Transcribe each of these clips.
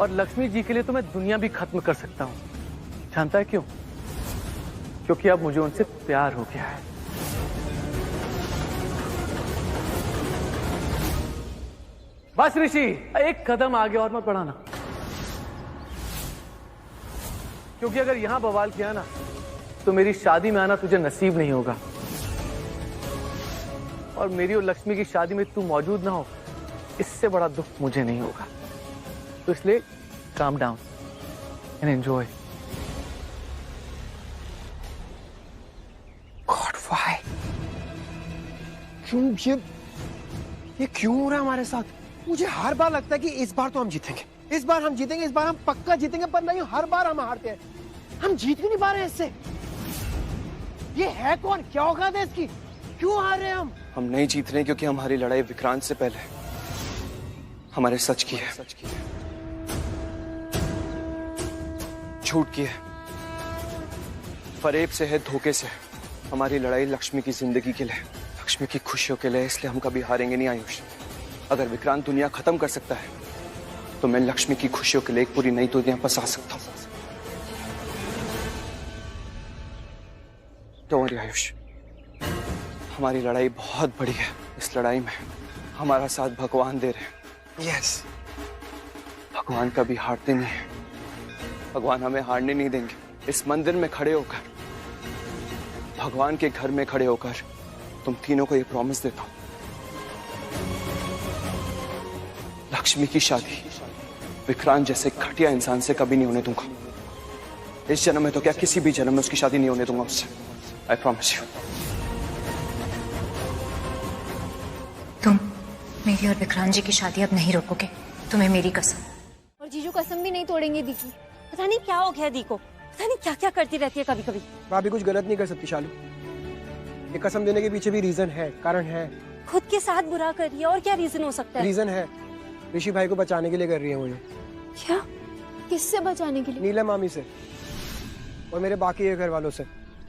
और लक्ष्मी जी के लिए तो मैं दुनिया भी खत्म कर सकता हूँ। जानता है क्यों? क्योंकि अब मुझे उनसे प्यार हो गया है। बस ऋषि, एक कदम आगे और मत बढ़ाना, क्योंकि अगर यहां बवाल किया ना तो मेरी शादी में आना तुझे नसीब नहीं होगा, और मेरी और लक्ष्मी की शादी में तू मौजूद ना हो, इससे बड़ा दुख मुझे नहीं होगा। तो इसलिए calm down and enjoy. God why? क्यों ये क्यों हो रहा है हमारे साथ? मुझे हर बार लगता है कि इस बार तो हम जीतेंगे, इस बार हम जीतेंगे, इस बार हम पक्का जीतेंगे, पर नहीं, हर बार हम हारते हैं। हम जीत क्यों नहीं पा रहे हैं इससे? ये है कौन? क्या औकात है इसकी? क्यों हार रहे हैं हम? हम नहीं जीत रहे क्योंकि हमारी लड़ाई विक्रांत से पहले हमारे सच की है, झूठ की है, फरेब से है, धोखे से। हमारी लड़ाई लक्ष्मी की जिंदगी के लिए, लक्ष्मी की खुशियों के लिए, इसलिए हम कभी हारेंगे नहीं आयुष। अगर विक्रांत दुनिया खत्म कर सकता है तो मैं लक्ष्मी की खुशियों के लिए एक पूरी नई दुनिया बसा सकता हूं। डोंट वरी आयुष, हमारी लड़ाई बहुत बड़ी है। इस लड़ाई में हमारा साथ भगवान दे रहे हैं। यस, भगवान कभी हारते नहीं है, भगवान हमें हारने नहीं देंगे। इस मंदिर में खड़े होकर, भगवान के घर में खड़े होकर तुम तीनों को ये प्रॉमिस देता हूं, लक्ष्मी की शादी विक्रांत जैसे घटिया इंसान से कभी नहीं होने दूंगा। इस जन्म में तो क्या, किसी भी जन्म में उसकी शादी नहीं होने दूंगा उससे। I promise you. तुम मेरी और विक्रांत जी की शादी अब नहीं रोकोगे, तुम्हें मेरी कसम। और जीजू कसम भी नहीं तोड़ेंगे दीदी। पता नहीं क्या हो गया दी को, पता नहीं क्या क्या करती रहती है कभी कभी। भाभी कुछ गलत नहीं कर सकती शालू, ये कसम देने के पीछे भी रीजन है, कारण है। खुद के साथ बुरा कर रही है, और क्या रीजन हो सकता है? रीजन है, ऋषि भाई को बचाने के लिए कर रही है मुझे। क्या? किससे बचाने के लिए? नीलम मामी से और मेरे बाकी के घर वालों से।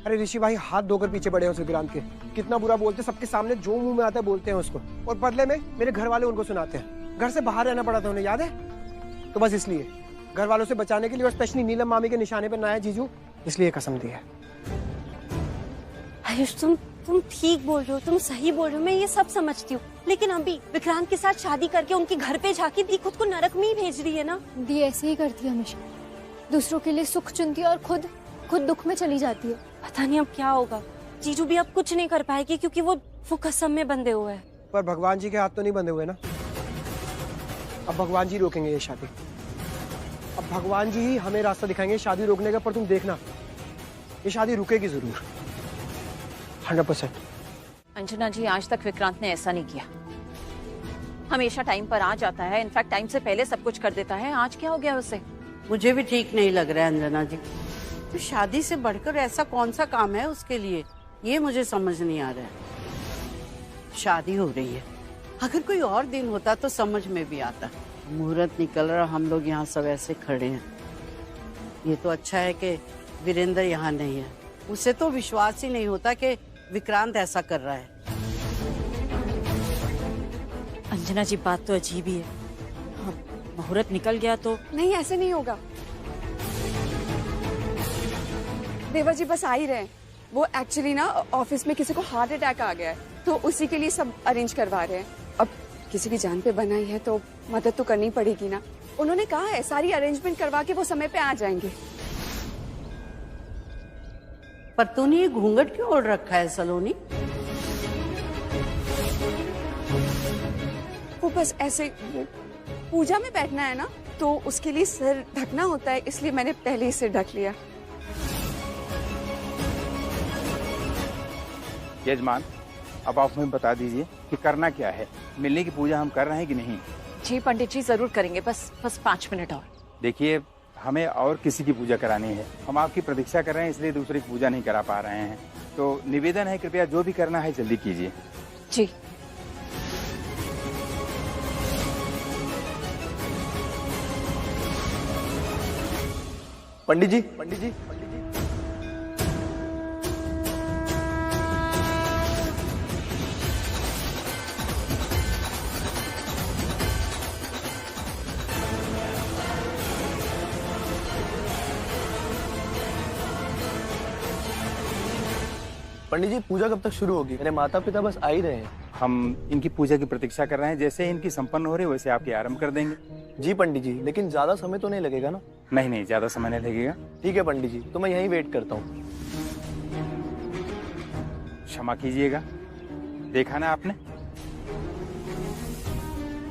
अरे ऋषि भाई हाथ धोकर पीछे पड़े हैं उस विक्रांत के, कितना बुरा बोलते हैं, सबके सामने जो मुंह में आता है बोलते हैं उसको, और बदले में मेरे घर वाले उनको सुनाते हैं। घर से बाहर रहना पड़ा था उन्हें, याद है? तो बस इसलिए घर वालों से बचाने के लिए, और स्पेशली नीलम मामी के निशाने पर ना है जीजू, इसलिए कसम दी है। आयुष तुम ठीक बोल रहे हो, तुम सही बोल रहे हो, मैं ये सब समझती हूँ, लेकिन अभी विक्रांत के साथ शादी करके उनके घर पे जाके दी खुद को नरक में ही भेज रही है ना। दी ऐसे ही करती है हमेशा, दूसरों के लिए सुख चुनती है और खुद दुख में चली जाती है। पता नहीं अब क्या होगा। जीजू भी अब कुछ नहीं कर पाएगी क्योंकि वो कसम में बंधे हुए हैं। पर भगवान जी के हाथ तो नहीं बंधे हुए ना, अब भगवान जी रोकेंगे ये शादी। अब भगवान जी ही हमें रास्ता दिखाएंगे शादी रोकने का, पर तुम देखना ये शादी रुकेगी जरूर, 100%। अंजना जी, आज तक विक्रांत ने ऐसा नहीं किया, हमेशा टाइम पर आ जाता है, इनफैक्ट टाइम से पहले सब कुछ कर देता है। आज क्या हो गया उसे? मुझे भी ठीक नहीं लग रहा है अंजना जी। तो शादी से बढ़कर ऐसा कौन सा काम है उसके लिए, ये मुझे समझ नहीं आ रहा है। शादी हो रही है, अगर कोई और दिन होता तो समझ में भी आता। मुहूर्त निकल रहा, हम लोग यहाँ सब ऐसे खड़े हैं। ये तो अच्छा है कि वीरेंद्र यहाँ नहीं है, उसे तो विश्वास ही नहीं होता कि विक्रांत ऐसा कर रहा है। अंजना जी, बात तो अजीब ही है। हाँ, मुहूर्त निकल गया तो? नहीं, ऐसे नहीं होगा। देवा जी बस आ ही रहे हैं। वो एक्चुअली ना ऑफिस में किसी को हार्ट अटैक आ गया है, तो उसी के लिए सब अरेंज करवा रहे हैं। अब किसी की जान पे बना ही है तो मदद तो करनी पड़ेगी ना। उन्होंने कहा है सारी अरेंजमेंट करवा के वो समय पे आ जाएंगे। पर तूने ये घूंघट क्यों ओढ़ रखा है सलोनी? वो बस ऐसे पूजा में बैठना है ना, तो उसके लिए सिर ढकना होता है, इसलिए मैंने पहले ही सिर ढक लिया। यजमान, अब आप हमें बता दीजिए कि करना क्या है, मिलने की पूजा हम कर रहे हैं कि नहीं? जी पंडित जी, जरूर करेंगे, बस 5 मिनट और। देखिए, हमें और किसी की पूजा करानी है, हम आपकी प्रतीक्षा कर रहे हैं, इसलिए दूसरे की पूजा नहीं करा पा रहे हैं। तो निवेदन है, कृपया जो भी करना है जल्दी कीजिए। जी। पंडित जी, पंडित जी पूजा कब तक शुरू होगी? मेरे माता पिता बस आ ही रहे हैं। हम इनकी पूजा की प्रतीक्षा कर रहे हैं, जैसे इनकी संपन्न हो रही है वैसे आपकी आरंभ कर देंगे। जी पंडित जी, लेकिन ज्यादा समय तो नहीं लगेगा ना? नहीं नहीं, ज्यादा समय नहीं लगेगा। ठीक है पंडित जी, तो मैं यहीं वेट करता हूँ। क्षमा कीजिएगा, देखा ना आपने,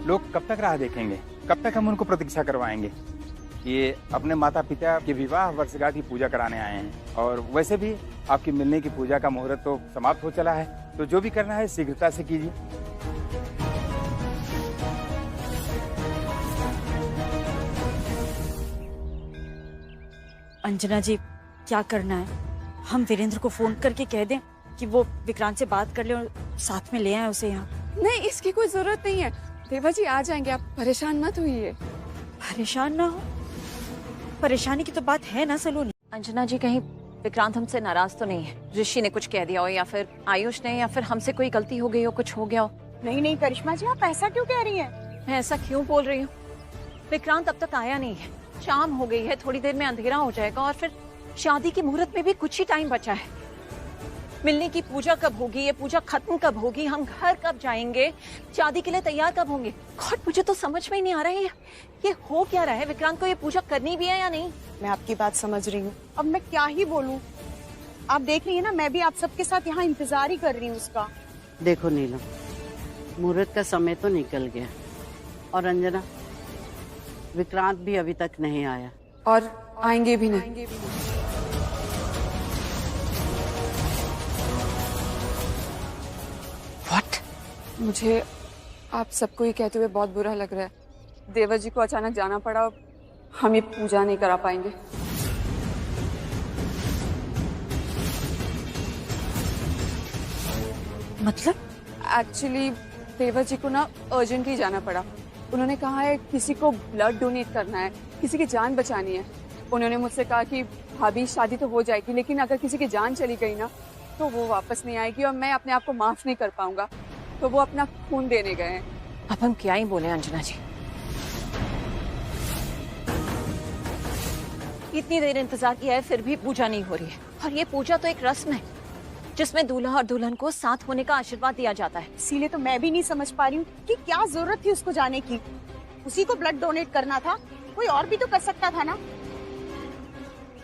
लोग कब तक राह देखेंगे, कब तक हम उनको प्रतीक्षा करवाएंगे। ये अपने माता पिता के विवाह वर्षगांठ की पूजा कराने आए हैं, और वैसे भी आपकी मिलने की पूजा का मुहूर्त तो समाप्त हो चला है, तो जो भी करना है शीघ्रता से कीजिए। अंजना जी, क्या करना है? हम वीरेंद्र को फोन करके कह दें कि वो विक्रांत से बात कर ले और साथ में ले आए उसे यहाँ? नहीं, इसकी कोई जरूरत नहीं है। देवा जी आ जाएंगे, आप परेशान मत होइए। परेशान ना हो, परेशानी की तो बात है ना सलोनी। अंजना जी, कहीं विक्रांत हमसे नाराज तो नहीं है? ऋषि ने कुछ कह दिया हो, या फिर आयुष ने, या फिर हमसे कोई गलती हो गई हो, कुछ हो गया हो? नहीं करिश्मा जी, आप ऐसा क्यों कह रही हैं? मैं ऐसा क्यों बोल रही हूँ? विक्रांत अब तक आया नहीं है, शाम हो गई है, थोड़ी देर में अंधेरा हो जाएगा, और फिर शादी की मुहूर्त में भी कुछ ही टाइम बचा है। मिलने की पूजा कब होगी, ये पूजा खत्म कब होगी, हम घर कब जाएंगे, शादी के लिए तैयार कब होंगे? गॉड, मुझे तो समझ में ही नहीं आ रहा है ये हो क्या रहा है। विक्रांत को ये पूजा करनी भी है या नहीं? मैं आपकी बात समझ रही हूँ, अब मैं क्या ही बोलूँ। आप देख रही है ना, मैं भी आप सबके साथ यहाँ इंतजार ही कर रही हूँ उसका। देखो नीलम, मुहूर्त का समय तो निकल गया, और अंजना, विक्रांत भी अभी तक नहीं आया, और आएंगे भी नहीं। What? मुझे आप सबको ये कहते हुए बहुत बुरा लग रहा है। देवा जी को अचानक जाना पड़ा, हम ये पूजा नहीं करा पाएंगे। मतलब? एक्चुअली देवा जी को ना अर्जेंटली जाना पड़ा। उन्होंने कहा है किसी को ब्लड डोनेट करना है, किसी की जान बचानी है। उन्होंने मुझसे कहा कि भाभी शादी तो हो जाएगी, लेकिन अगर किसी की जान चली गई ना तो वो वापस नहीं आएगी, और मैं अपने आप को माफ नहीं कर पाऊंगा। तो वो अपना खून देने गए हैं। अब हम क्या ही बोले अंजना जी, इतनी देर इंतजार किया है फिर भी पूजा नहीं हो रही है। और ये पूजा तो एक रस्म है जिसमें दूल्हा और दुल्हन को साथ होने का आशीर्वाद दिया जाता है। इसीलिए तो मैं भी नहीं समझ पा रही हूँ कि क्या जरूरत थी उसको जाने की। उसी को ब्लड डोनेट करना था, कोई और भी तो कर सकता था ना।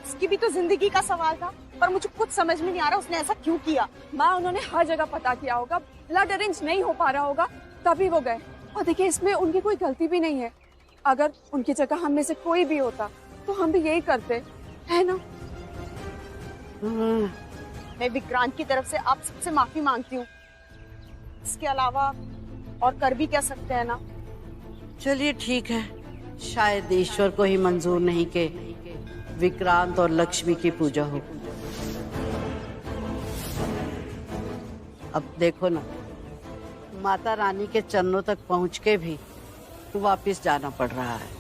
उसकी भी तो जिंदगी का सवाल था, पर मुझे कुछ समझ में नहीं आ रहा उसने ऐसा क्यों किया। माँ, उन्होंने हर जगह पता किया होगा, ब्लड अरेंज नहीं हो पा रहा होगा, तभी वो गए। और देखिए, इसमें उनकी कोई गलती भी नहीं है। अगर उनकी जगह हम में से कोई भी होता तो हम भी यही करते, है ना? मैं विक्रांत की तरफ से आप सबसे माफी मांगती हूँ। इसके अलावा और कर भी क्या सकते हैं ना। चलिए ठीक है, शायद ईश्वर को ही मंजूर नहीं कि विक्रांत और लक्ष्मी की पूजा हो। अब देखो ना, माता रानी के चरणों तक पहुंच के भी वापस जाना पड़ रहा है,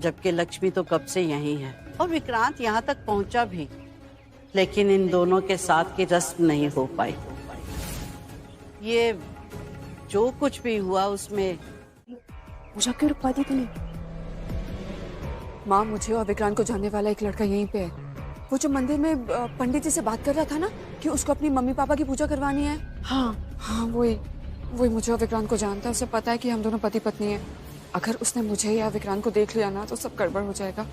जबकि लक्ष्मी तो कब से यहीं है, और विक्रांत यहाँ तक पहुंचा भी, लेकिन इन दोनों के साथ की रस्म नहीं हो पाई। ये जो कुछ भी हुआ उसमें पूजा क्यों रुकवा दी तूने? माँ, मुझे और विक्रांत को जानने वाला एक लड़का यहीं पे है। वो जो मंदिर में पंडित जी से बात कर रहा था ना कि उसको अपनी मम्मी पापा की पूजा करवानी है। हाँ, वही मुझे और विक्रांत को जानता है। उसे पता है कि हम दोनों पति पत्नी हैं। अगर उसने मुझे या विक्रांत को देख लिया ना तो सब गड़बड़ हो जाएगा।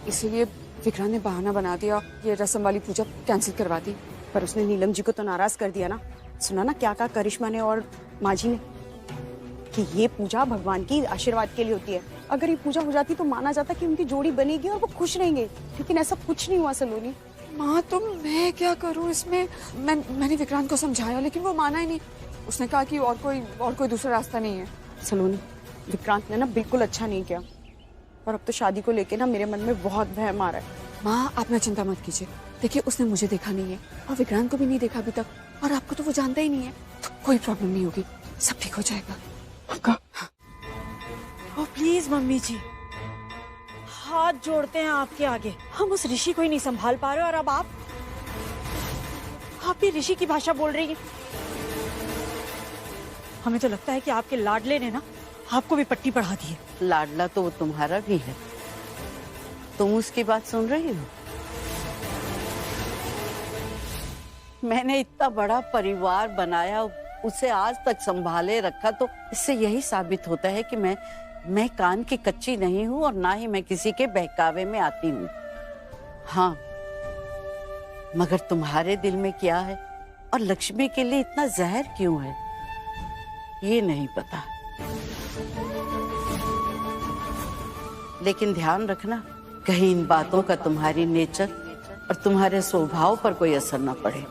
इसीलिए विक्रांत ने बहाना बना दिया, ये रस्म वाली पूजा कैंसिल करवा दी। पर उसने नीलम जी को तो नाराज कर दिया ना। सुना ना क्या कहा करिश्मा ने और माझी ने, कि ये पूजा भगवान की आशीर्वाद के लिए होती है। अगर ये पूजा हो जाती तो माना जाता कि उनकी जोड़ी बनेगी और वो खुश रहेंगे, लेकिन ऐसा कुछ नहीं हुआ सलोनी। माँ, तो मैं क्या करूँ इसमें? मैंने विक्रांत को समझाया, लेकिन वो माना ही नहीं। उसने कहा कि और कोई दूसरा रास्ता नहीं है। सलोनी, विक्रांत ने ना बिल्कुल अच्छा नहीं किया, और अब तो शादी को लेके ना मेरे मन में बहुत वहम आ रहा है। माँ, आप ना चिंता मत कीजिए। देखिए, उसने मुझे देखा नहीं है और विक्रांत को भी नहीं देखा अभी तक, और आपको तो वो जानता ही नहीं है, तो कोई प्रॉब्लम नहीं होगी, सब ठीक हो जाएगा। ओ प्लीज मम्मी जी, हाथ जोड़ते हैं आपके आगे। हम उस ऋषि को ही नहीं संभाल पा रहे, और अब आप भी ऋषि की भाषा बोल रही है। हमें तो लगता है कि आपके लाडले ने ना आपको भी पट्टी पढ़ा दी है। लाडला तो वो तुम्हारा भी है, तुम उसकी बात सुन रही हो? मैंने इतना बड़ा परिवार बनाया, उसे आज तक संभाले रखा, तो इससे यही साबित होता है कि मैं कान की कच्ची नहीं हूँ और ना ही मैं किसी के बहकावे में आती हूँ। हाँ, मगर तुम्हारे दिल में क्या है और लक्ष्मी के लिए इतना जहर क्यों है, ये नहीं पता। लेकिन ध्यान रखना, कहीं इन बातों का तुम्हारी नेचर और तुम्हारे स्वभाव पर कोई असर ना पड़े।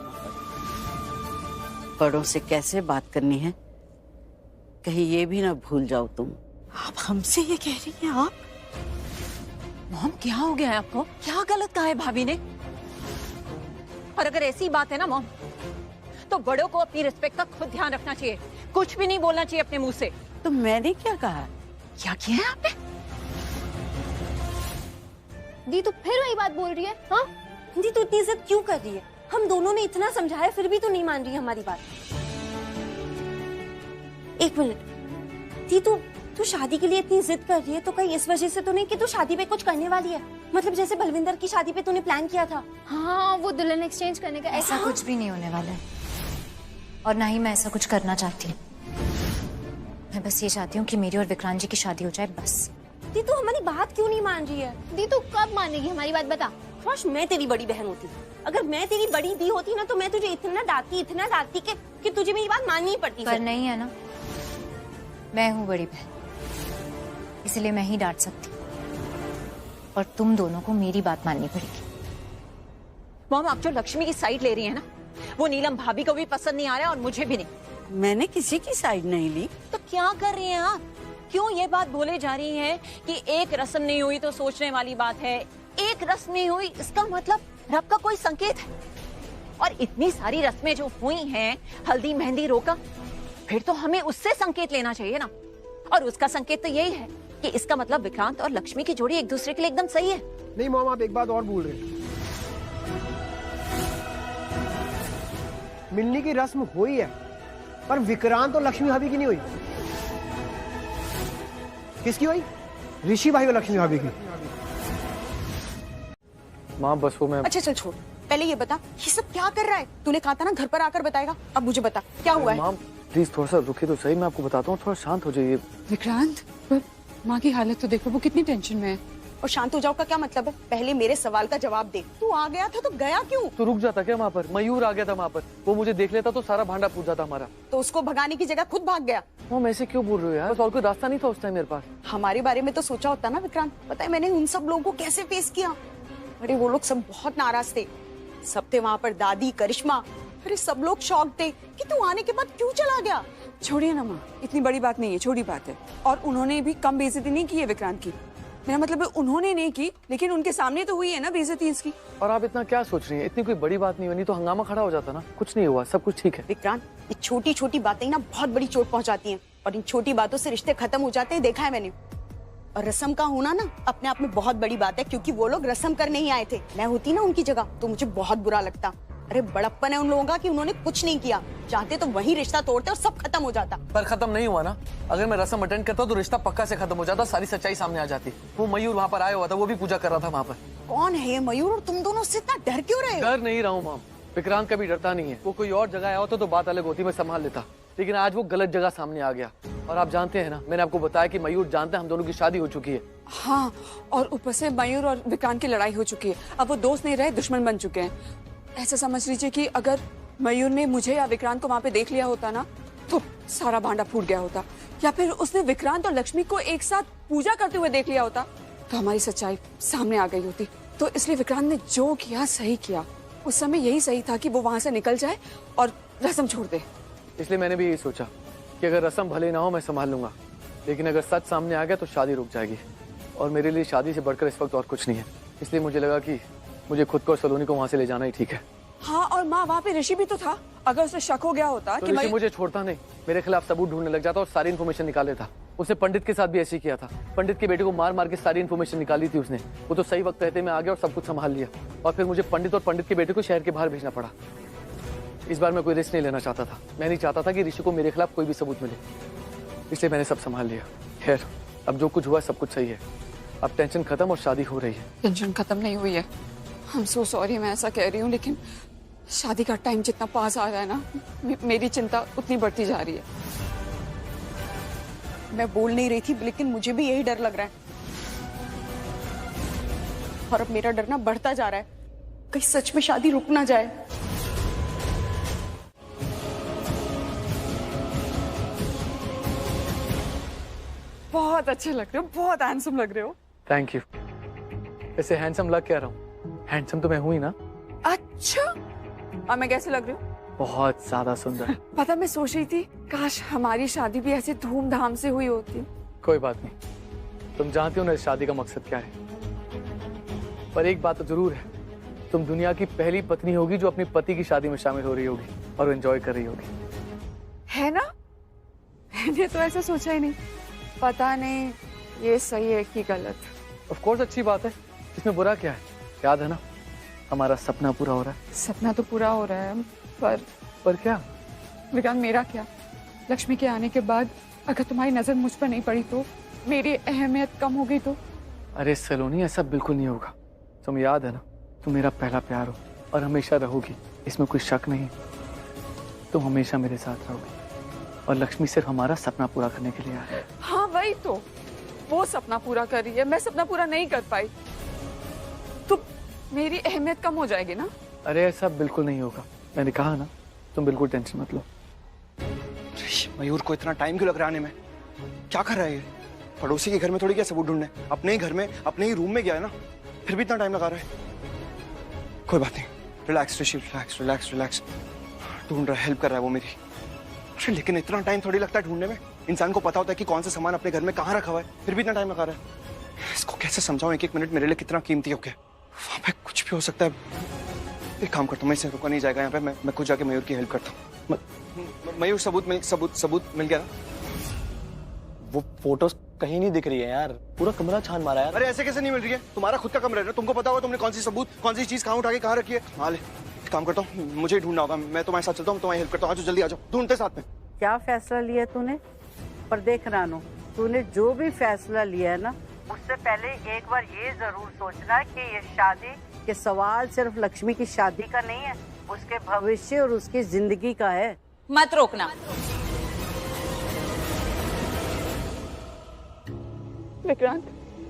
बड़ों से कैसे बात करनी है, कहीं ये भी ना भूल जाओ तुम। आप हमसे ये कह रही हैं? आप मॉम, क्या हो गया है आपको? क्या गलत कहा है भाभी ने? और अगर ऐसी बात है ना मॉम, तो बड़ों को अपनी रिस्पेक्ट का खुद ध्यान रखना चाहिए, कुछ भी नहीं बोलना चाहिए अपने मुंह से। तो मैंने क्या कहा? क्या किया है आपने? दी तू फिर वही बात बोल रही है? हाँ दी, तू इतनी जिद क्यों कर रही है? हम दोनों ने इतना समझाया फिर भी तू नहीं मान रही है हमारी बात। एक मिनट दी, तू शादी के लिए इतनी जिद कर रही है तो कहीं इस वजह से तो नहीं कि तू शादी पे कुछ करने वाली है? मतलब जैसे बलविंदर की शादी पे तूने प्लान किया था। हाँ, वो दुल्हन एक्सचेंज करने का, ऐसा कुछ भी नहीं होने वाला है और ना ही मैं ऐसा कुछ करना चाहती हूँ। मैं बस ये चाहती हूँ कि मेरी और विक्रांत जी की शादी हो जाए, बस। दी तू हमारी बात क्यों नहीं मान रही है? दी तू कब मानेगी हमारी बात, बता। काश मैं तेरी बड़ी बहन होती। अगर मैं तेरी बड़ी दी होती ना तो मैं तुझे इतना डांटती कि तुझे मेरी बात माननी ही पड़ती। पर नहीं है ना, मैं हूँ बड़ी बहन, इसलिए मैं ही डांट सकती और तुम दोनों को मेरी बात माननी पड़ेगी। मॉम, आप जो लक्ष्मी की साइड ले रही है ना, वो नीलम भाभी को भी पसंद नहीं आ रहा है और मुझे भी नहीं। मैंने किसी की साइड नहीं ली। तो क्या कर रही हैं आप? क्यों ये बात बोले जा रही है कि एक रस्म नहीं हुई तो सोचने वाली बात है, एक रस्म नहीं हुई इसका मतलब रब का कोई संकेत है? और इतनी सारी रस्में जो हुई हैं, हल्दी मेहंदी रोका, फिर तो हमें उससे संकेत लेना चाहिए ना। और उसका संकेत तो यही है कि इसका मतलब विक्रांत और लक्ष्मी की जोड़ी एक दूसरे के लिए एकदम सही है। नहीं मॉम, आप एक बात और भूल रहे हैं। मिलने की रस्म हुई है पर विक्रांत और लक्ष्मी भाभी की नहीं हुई। किसकी हुई? ऋषि भाई और लक्ष्मी भाभी की। माँ बस वो मैं। अच्छा चल छोड़, पहले ये बता ये सब क्या कर रहा है? तूने कहा था ना घर पर आकर बताएगा, अब मुझे बता क्या हुआ है? माँ प्लीज थोड़ा सा रुकिए तो सही, मैं आपको बताता हूँ, थोड़ा शांत हो जाइए। विक्रांत, पर माँ की हालत तो देखो, वो कितनी टेंशन में है। और शांत हो जाओ का क्या मतलब है? पहले मेरे सवाल का जवाब दे। तू आ गया था तो गया क्यों? तो रुक जाता क्या वहाँ पर? मयूर आ गया था वहाँ पर, वो मुझे देख लेता तो सारा भांडा फूट जाता हमारा। तो उसको भगाने की जगह खुद भाग गया। मॉम ऐसे क्यों बोल रहे हो यार? बस और कोई रास्ता नहीं था उस टाइम मेरे पास। हमारे बारे में तो सोचा होता ना विक्रांत। पता है मैंने उन सब लोगों को कैसे फेस किया? अरे वो लोग सब बहुत नाराज थे, सब थे वहाँ पर, दादी, करिश्मा, अरे सब लोग शॉक थे कि तू आने के बाद क्यों चला गया। छोड़िए ना माँ, इतनी बड़ी बात नहीं है, छोटी बात है। और उन्होंने भी कम बेइज्जती नहीं की है विक्रांत की। मेरा मतलब है उन्होंने नहीं की, लेकिन उनके सामने तो हुई है ना बेइज्जती इसकी। और आप इतना क्या सोच रही हैं? इतनी कोई बड़ी बात नहीं हुई, नहीं तो हंगामा खड़ा हो जाता ना। कुछ नहीं हुआ, सब कुछ ठीक है। विक्रांत, ये छोटी छोटी बातें ना बहुत बड़ी चोट पहुंचाती हैं और इन छोटी बातों से रिश्ते खत्म हो जाते हैं, देखा है मैंने। और रस्म का होना ना अपने आप में बहुत बड़ी बात है, क्योंकि वो लोग रस्म करने ही आए थे। मैं होती ना उनकी जगह तो मुझे बहुत बुरा लगता। अरे बड़प्पन है उन लोगों का कि उन्होंने कुछ नहीं किया, चाहते तो वही रिश्ता तोड़ते और सब खत्म हो जाता। पर खत्म नहीं हुआ ना। अगर मैं रस्म अटेंड करता तो रिश्ता पक्का से खत्म हो जाता, सारी सच्चाई सामने आ जाती। वो मयूर वहाँ पर आया हुआ था, वो भी पूजा कर रहा था वहाँ पर। कौन है ये मयूर और तुम दोनों उससे इतना डर क्यों रहे हो? डर नहीं रहा हूँ माम, विक्रांत कभी डरता नहीं है। वो कोई और जगह आया होता तो बात अलग होती, मैं संभाल लेता। लेकिन आज वो गलत जगह सामने आ गया। और आप जानते हैं ना, मैंने आपको बताया कि मयूर जानता है हम दोनों की शादी हो चुकी है। हाँ, और ऊपर से मयूर और विक्रांत की लड़ाई हो चुकी है। अब वो दोस्त नहीं रहे, दुश्मन बन चुके हैं। ऐसा समझ लीजिए कि अगर मयूर ने मुझे या विक्रांत को वहाँ पे देख लिया होता ना तो सारा भांडा फूट गया होता, या फिर उसने विक्रांत और लक्ष्मी को एक साथ पूजा करते हुए देख लिया होता तो हमारी सच्चाई सामने आ गई होती। तो इसलिए विक्रांत ने जो किया सही किया। उस समय यही सही था कि वो वहाँ से निकल जाए और रस्म छोड़ दे। इसलिए मैंने भी यही सोचा कि अगर रस्म भले ना हो मैं संभाल लूंगा, लेकिन अगर सच सामने आ गया तो शादी रुक जाएगी। और मेरे लिए शादी से बढ़कर इस वक्त और कुछ नहीं है। इसलिए मुझे लगा कि मुझे खुद को और सलोनी को वहाँ से ले जाना ही ठीक है। हाँ, और माँ वहाँ पे ऋषि भी तो था। अगर उसे शक हो गया होता तो कि ऋषि मुझे छोड़ता नहीं, मेरे खिलाफ सबूत ढूंढने लग जाता और सारी इन्फॉर्मेशन निकाल लेता। उसने पंडित के साथ भी ऐसे ही किया था। पंडित के बेटे को मार मार के सारी इन्फॉर्मेशन निकाली थी उसने। वो तो सही वक्त रहते मैं आ गया और सब कुछ संभाल लिया। और फिर मुझे पंडित और पंडित के बेटे को शहर के बाहर भेजना पड़ा। इस बार मैं कोई रिस्क नहीं लेना चाहता था। मैं नहीं चाहता था कि ऋषि को मेरे खिलाफ कोई भी सबूत मिले, इसलिए मैंने सब संभाल लिया। खैर, अब जो कुछ हुआ सब कुछ सही है। अब टेंशन खत्म और शादी हो रही है। टेंशन खत्म नहीं हुई है। I'm so sorry, मैं ऐसा कह रही हूँ, लेकिन शादी का टाइम जितना पास आ रहा है ना, मेरी चिंता उतनी बढ़ती जा रही है। मैं बोल नहीं रही थी, लेकिन मुझे भी यही डर लग रहा है। और अब मेरा डर ना बढ़ता जा रहा है, कहीं सच में शादी रुक ना जाए। बहुत अच्छे लग रहे हो, बहुत हैंडसम लग रहे हो। Thank you. ऐसे हैंडसम लग क्या रहा हूँ? हैंडसम तो मैं हूं ही ना। अच्छा, और मैं कैसे लग रही हूँ? बहुत ज्यादा सुंदर। पता मैं सोच रही थी काश हमारी शादी भी ऐसे धूमधाम से हुई होती। कोई बात नहीं, तुम जानती हो ना इस शादी का मकसद क्या है। पर एक बात तो जरूर है, तुम दुनिया की पहली पत्नी होगी जो अपने पति की शादी में शामिल हो रही होगी और एंजॉय कर रही होगी। है ना? मैंने तो ऐसा सोचा ही नहीं। पता नहीं ये सही है कि गलत। ऑफ कोर्स अच्छी बात है, इसमें बुरा क्या है? याद है ना, हमारा सपना पूरा हो रहा है। सपना तो पूरा हो रहा है, पर क्या? विक्रांत, मेरा क्या? लक्ष्मी के आने के बाद अगर तुम्हारी नजर मुझ पर नहीं पड़ी तो, मेरी अहमियत कम हो गई तो? अरे सलोनी, ऐसा बिल्कुल नहीं होगा। तुम याद है ना, तुम मेरा पहला प्यार हो और हमेशा रहोगी, इसमें कोई शक नहीं। तुम हमेशा मेरे साथ रहोगी और लक्ष्मी सिर्फ हमारा सपना पूरा करने के लिए आई है। हाँ वही तो, वो सपना पूरा कर रही है, मैं सपना पूरा नहीं कर पाई तो मेरी अहमियत कम हो जाएगी ना। अरे ऐसा बिल्कुल नहीं होगा, मैंने कहा ना, तुम बिल्कुल टेंशन मत लो। मयूर को इतना टाइम क्यों लग रहा है आने में? क्या कर रहा है ये? पड़ोसी के घर में थोड़ी क्या सबूत ढूंढने, अपने ही घर में अपने ही रूम में गया है ना, फिर भी इतना टाइम लगा रहा है। कोई बात नहीं, रिलैक्स ऋषि, रिलैक्स रिलैक्स रिलैक्स। ढूंढ रहा है, हेल्प कर रहा है वो मेरी। अरे लेकिन इतना टाइम थोड़ी लगता है ढूंढने में। इंसान को पता होता है कि कौन सा सामान अपने घर में कहाँ रखा हुआ है, फिर भी इतना टाइम लगा रहा है। इसको कैसे समझाऊं, एक एक मिनट मेरे लिए कितना कीमती हो गया। वहां पे कुछ भी हो सकता है। एक काम करता हूँ, मैं इसे रुका नहीं जाएगा यहाँ पे, मैं खुद जाके मयूर की हेल्प करता हूँ। मयूर, सबूत मिल गया ना? वो फोटोज कहीं नहीं दिख रही है यार, पूरा कमरा छान मारा है। अरे ऐसे कैसे नहीं मिल रही है? तुम्हारा खुद का कमरा है ना, तुमको पता होगा तुमने कौन सी सबूत, कौन सी चीज कहाँ उठा के कहाँ रखी है। हाँ ले, काम करता हूँ, मुझे ही ढूंढना होगा। मैं तुम्हारे साथ चलता हूँ, तुम्हारी हेल्प करता हूँ। आज जल्दी आ जाओ, ढूंढते साथ में। क्या फैसला लिया तूने? पर देख रानो, तूने जो भी फैसला लिया है ना, उससे पहले एक बार ये जरूर सोचना कि ये शादी के सवाल सिर्फ लक्ष्मी की शादी का नहीं है, उसके भविष्य और उसकी जिंदगी का है। मत रोकना। विक्रांत,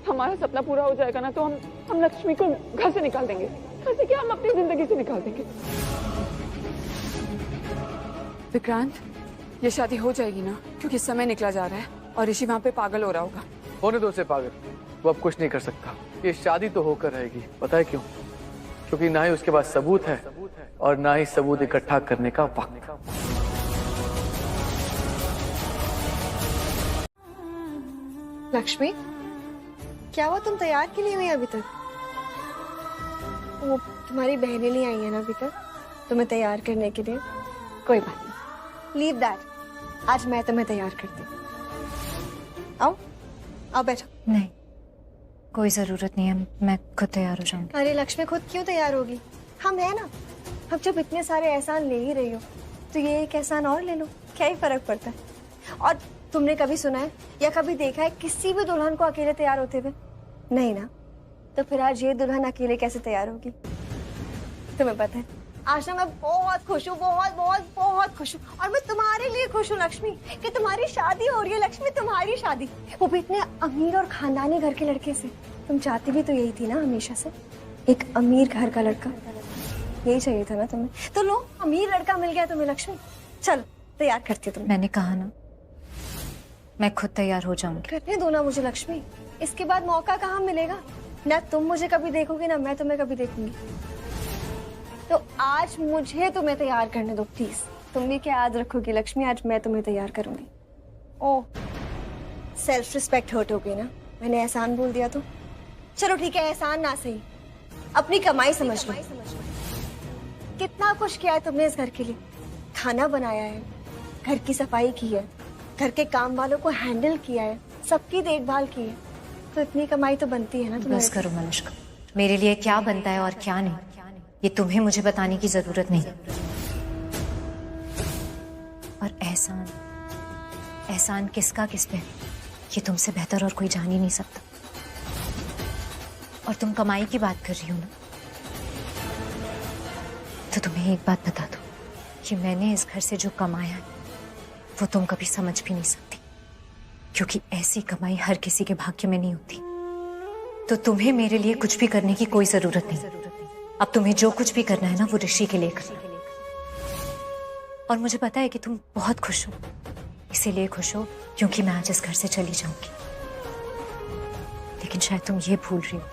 हमारा सपना पूरा हो जाएगा ना तो हम लक्ष्मी को घर से निकाल देंगे। घर से क्या, हम अपनी जिंदगी से निकाल देंगे। विक्रांत, ये शादी हो जाएगी ना, क्योंकि समय निकला जा रहा है और ऋषि वहाँ पे पागल हो रहा होगा। होने दो उसे पागल, वो अब कुछ नहीं कर सकता। ये शादी तो होकर रहेगी। पता है क्यों? क्योंकि ना ही उसके पास सबूत है और ना ही सबूत इकट्ठा करने का वक्त। लक्ष्मी, क्या हुआ, तुम तैयार क्यों नहीं हुई अभी तक? वो तुम्हारी बहनें नहीं आई है ना अभी तक तुम्हें तैयार करने के लिए? कोई बात नहीं, लीव दैट, आज मैं तुम्हें तैयार करती हूँ। आओ आओ बैठो। नहीं, कोई जरूरत नहीं है, मैं खुद तैयार हो जाऊंगी। अरे लक्ष्मी, खुद क्यों तैयार होगी? हम है ना। अब जब इतने सारे एहसान ले ही रही हो तो ये एक एहसान और ले लो, क्या ही फर्क पड़ता है। और तुमने कभी सुना है या कभी देखा है किसी भी दुल्हन को अकेले तैयार होते हुए? नहीं ना। तो फिर आज ये दुल्हन अकेले कैसे तैयार होगी? तुम्हें पता है, आज ना मैं बहुत खुश हूँ, बहुत बहुत बहुत खुश हूँ। और मैं तुम्हारे लिए खुश हूँ लक्ष्मी, कि तुम्हारी शादी हो रही है। लक्ष्मी, तुम्हारी शादी, वो भी इतने अमीर और खानदानी घर के लड़के से। तुम चाहती भी तो यही थी ना हमेशा से, एक अमीर घर का लड़का। यही चाहिए था ना तुम्हें, तो लो, अमीर लड़का मिल गया तुम्हें लक्ष्मी। चलो तैयार करती हूँ तुम्हें। मैंने कहा ना, मैं खुद तैयार हो जाऊंगी। करने दो ना मुझे लक्ष्मी, इसके बाद मौका कहाँ मिलेगा? ना तुम मुझे कभी देखोगे ना मैं तुम्हें कभी देखूंगी। तो आज मुझे तुम्हें तैयार करने दो प्लीज। तुम भी क्या याद रखोगी लक्ष्मी, आज मैं तुम्हें तैयार करूंगी। ओह, सेल्फ रिस्पेक्ट हर्ट हो गई ना, मैंने एहसान बोल दिया तो। चलो ठीक है, एहसान ना सही, अपनी कमाई समझ लो। कितना कुछ किया है तुमने इस घर के लिए, खाना बनाया है, घर की सफाई की है, घर के काम वालों को हैंडल किया है, सबकी देखभाल की है, तो इतनी कमाई तो बनती है ना तुम्हारे। बस करो मनुष्का, मेरे लिए क्या बनता है और क्या नहीं, ये तुम्हें मुझे बताने की जरूरत नहीं। और एहसान, एहसान किसका किस पे, ये तुमसे बेहतर और कोई जान ही नहीं सकता। और तुम कमाई की बात कर रही हो ना, तो तो तुम्हें एक बात बता दूं कि मैंने इस घर से जो कमाया है वो तुम कभी समझ भी नहीं सकती, क्योंकि ऐसी कमाई हर किसी के भाग्य में नहीं होती। तो तुम्हें मेरे लिए कुछ भी करने की कोई जरूरत नहीं। अब तुम्हें जो कुछ भी करना है ना वो ऋषि के लिए करना। और मुझे पता है कि तुम बहुत खुश हो, इसीलिए खुश हो क्योंकि मैं आज इस घर से चली जाऊंगी। लेकिन शायद तुम ये भूल रही हो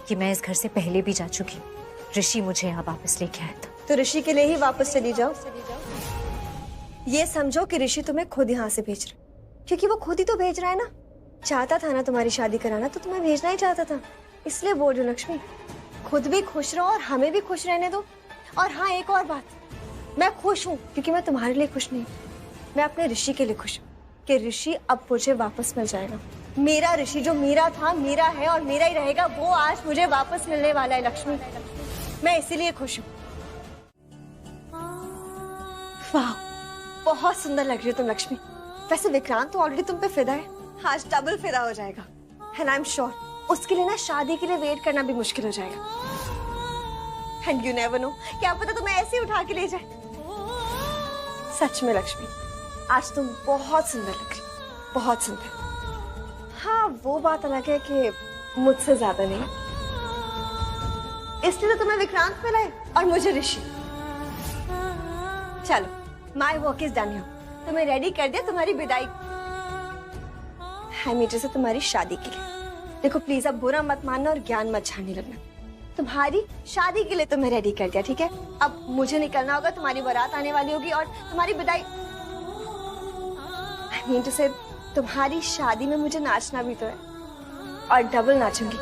कि मैं इस घर से पहले भी जा चुकी। ऋषि मुझे यहाँ वापस लेके आया था। तो ऋषि के लिए ही वापस चली जाओ। ये समझो कि ऋषि तुम्हें खुद यहाँ से भेज रहा है, क्योंकि वो खुद ही तो भेज रहा है ना। चाहता था ना तुम्हारी शादी कराना, तो तुम्हें भेजना ही चाहता था। इसलिए बोल रही हूँ लक्ष्मी, खुद भी खुश रहो और हमें भी खुश रहने दो। और हाँ, एक और बात, मैं खुश हूँ क्योंकि मैं तुम्हारे लिए खुश नहीं, मैं अपने ऋषि के लिए खुश हूँ कि ऋषि अब मुझे वापस मिल जाएगा। मेरा ऋषि जो मेरा था, मेरा है और मेरा ही रहेगा, वो आज मुझे वापस मिलने वाला है लक्ष्मी। मैं इसीलिए खुश हूँ। वाह, बहुत सुंदर लग रही हो तुम लक्ष्मी। वैसे विक्रांत तो ऑलरेडी तुम पे फिदा है, आज डबल फिदा हो जाएगा। एंड आई एम श्योर उसके लिए ना शादी के लिए वेट करना भी मुश्किल हो जाएगा। एंड यू नेवर नो, क्या पता तुम्हें ऐसे ही उठा के ले जाए। सच में लक्ष्मी, आज तुम बहुत सुंदर लग रही, बहुत सुंदर। हाँ, वो बात अलग है कि मुझसे ज्यादा नहीं, इसलिए तो तुम्हें विक्रांत मिला है और मुझे ऋषि। चलो, माय वर्क इज डन। तुम्हें रेडी कर दिया तुम्हारी विदाई है मीटर से तुम्हारी शादी के लिए। देखो प्लीज, अब बुरा मत मानना और ज्ञान मत झाड़ने लगना। तुम्हारी शादी के लिए तुम्हें रेडी कर दिया, ठीक है? अब मुझे निकलना होगा, तुम्हारी बारात आने वाली होगी और तुम्हारी विदाई। मीटर से तुम्हारी शादी में मुझे नाचना भी तो है, और डबल नाचूंगी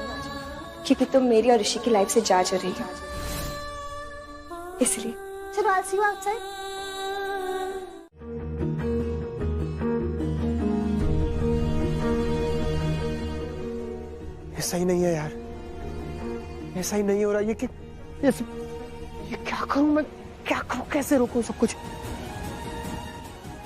क्योंकि तुम मेरी और ऋषि की लाइफ से जा रही हो। इसलिए चलो, आज सी आउटसाइड। ऐसा ही नहीं है यार, ऐसा ही नहीं हो रहा। ये क्या करूं मैं, क्या करूं, कैसे रोकूं सब कुछ।